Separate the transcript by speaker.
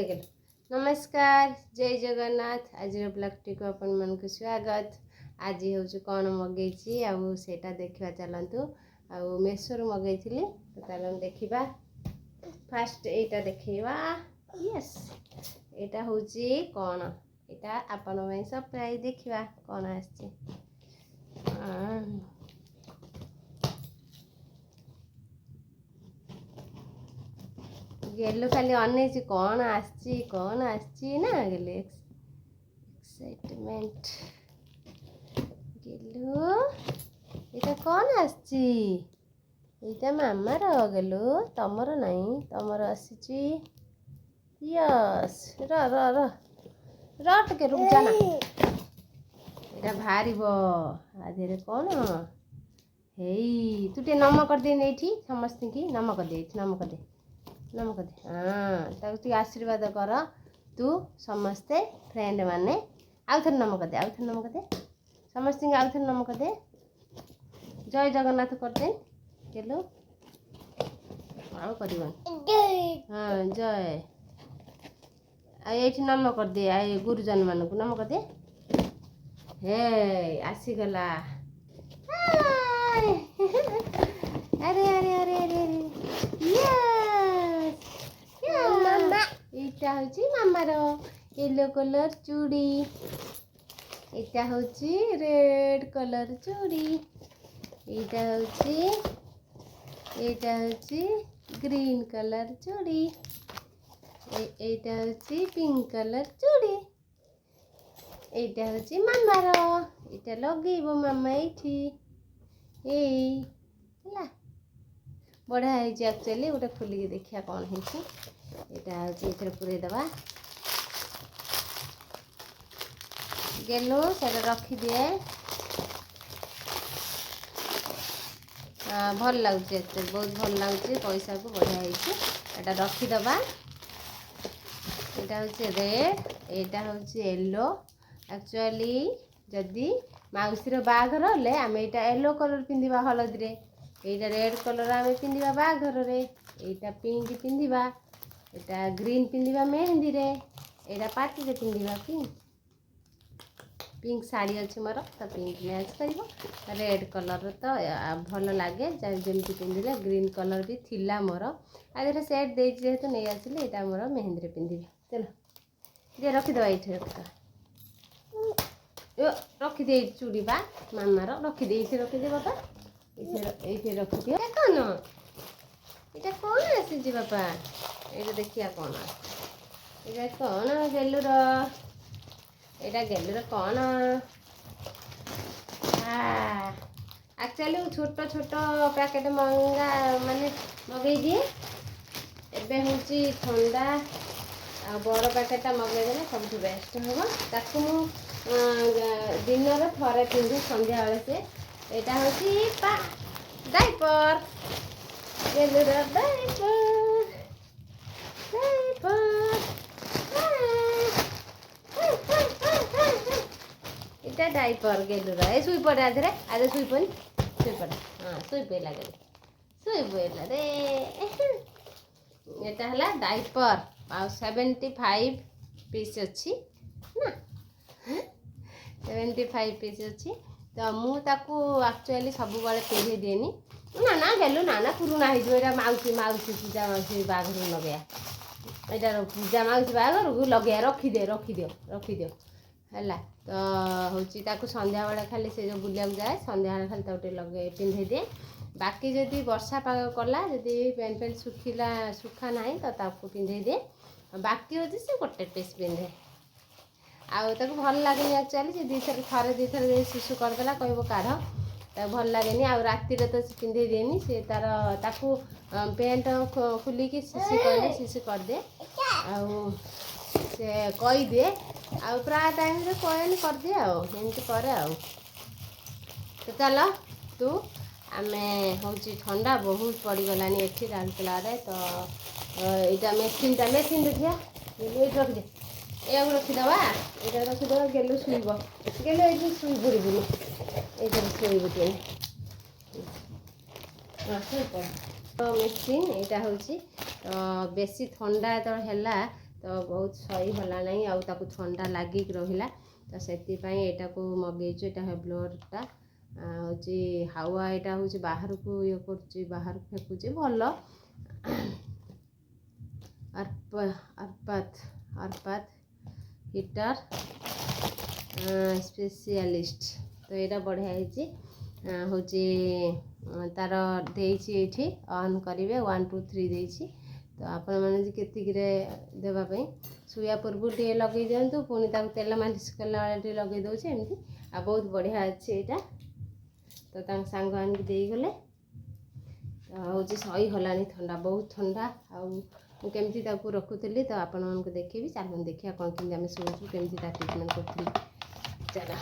Speaker 1: नमस्कार जय जगन्नाथ आज ब्लॉग को अपन मन को स्वागत। आज हूँ कौन मगेई आटा देखा चलतु मेसोर मगई तो चल देखा फास्ट एटा देखा यस एटा हूँ कौन एटा आपण सरप्राइज देखा कौन आसी गेलु खाली अनेची कौन आसी ना गेले एक्साइटमेंट गेलु इटा कौन आसी इटा मामार गेलु तमर नहीं तमर आसी यस र र र र टिके रुक जाना इटा भारीब आधे कौन हेई तू टे नम कर दे नहीं समस्त की नम कर दे नमक दे हाँ तू आशीर्वाद कर तू समस्ते फ्रेंड माने आउ थे नमक दे समस्त आउ थे नमक दे जय जगन्नाथ करते चलो आउ कर हाँ जय ये नम कर दे आई गुरुजन मान को नमक दे हे आसीगला अरे अरे अरे अरे इटा हूँ मामार येलो कलर चूड़ी इटा हूँ रेड कलर चूड़ी इटा हूँ ग्रीन कलर चूड़ी एटा हूँ पिंक कलर चूड़ी एटा हूँ मामार इटा लगेब मामा ये बढ़िया है एक्चुअली गोटे खोलिकी देखिया कौन है यहाँ हूँ पूरे दबा गेलु से रखिदिए भल लगुच एक्चुअली बहुत भल लगुच पैसा को बढ़िया है रखिदबा यहाँ हूँ रेड यहाँ हूँ येलो एक्चुअली जदि मौसीर बाघर हेले आम यहाँ येलो कलर पिंधा हलदी रे यहाँ रेड कलर आम पिंधा बाघर रे यहाँ पिंक पिंधा यहाँ ग्रीन पिंधा मेहंदी रे यहाँ पार्टी रे पिंधा पिंक साड़ी अच्छी मोर तो पिंक मैच कर रेड कलर तो भल लगे जमी पिंधिले ग्रीन कलर भी थिला मोर आधे सेट दे जेहेतु नहीं आसिली यहाँ मोर मेहंदी रे पिंधि चलो ये रखिद ये रखिदे चूड़ी बा मामार रखिदे रखिदे बापा ये रखिदे कौन ये कौन आसी बापा ये देखिया कौन ये कौन गेलुर यहाँ गेलुर कौन एक्चुअली छोट छोट पैकेट मंगा माने मगई दिए एबे हूँ ठंडा बड़ पैकेटा मगेदेले सब बेस्ट हम ताकू दिन थे पिंधे संध्या बेले से यहाँ हूँ डाइपर गेलुर डाइपर इटा डाइपर गेलुर ए शुई पड़े आधे आधे शुई हाँ शुई पड़ा रे यहाँ है डाइपर आ 75 पीस अच्छी ना 75 पीस अच्छी तो मुझे एक्चुअली सब बड़े पिंधे दिएनी ना गेलु ना पुराना हो मौसी मौसी पूजा मौसी बाघर लगे यहाँ पूजा मौसी बाघर को लगे रखिदियो है तो हूँ संध्या बेले खाली से जो बुलिया जाए संध्या बेले खाली गोटे लगे पिंधे दिए बाकी जदि वर्षा पाग कला जदि पेंट पेंट सुखा ना तो पिंधे दिए बाकी हूँ से गोटे पीस पिंधे आउ भल लगे एक्चुअली से दी थर शिशु करदेला कह काढ़ तो भल लगे आउ राति तो पिंधे दिए सी तार ताकू पेंट खोलिकी शिशु कहले शिशु करदे आउ से कहीदे आउ प्राय टाइम कहनी करदिए आमती करे तो चल तू आम हूँ ठंडा बहुत पड़गला ये राउरकेला तो यहाँ मेसीन देखिया ये रखिदे या रखिदे ये रखिदे गेलु शुब गेलु ये शुई पड़बुनि ये शुब टे मेसीन यहाँ हूँ बेसी ठंडा जो है तो बहुत सही होला नहीं आउ ताकू ठंडा लागिक रहिला तो सेतिपाई एटाको मगेइछु। एटा है ब्लोअरटा होची हावा एटा होची बाहर को ये करची बाहर फेकुची भल अर्पात हीटर स्पेशलिस्ट तो यहाँ बढ़िया हूँ तार देती ऑन करेंगे 1 2 3 देती तो आपण मैंने केतिक देवाई शुआ पूर्व टे लगे दिंतु पुणी तेल मालिश कला लगे दूसरे एमती आ बहुत बढ़िया अच्छे यहाँ तो सांग आनिक देगले हूँ सही गलानी ठंडा बहुत ठंडा आमती रखुली तो आपण देखी चलो देखिए कौन केमी आम शुणु केमी ट्रिटमेंट करी चलो।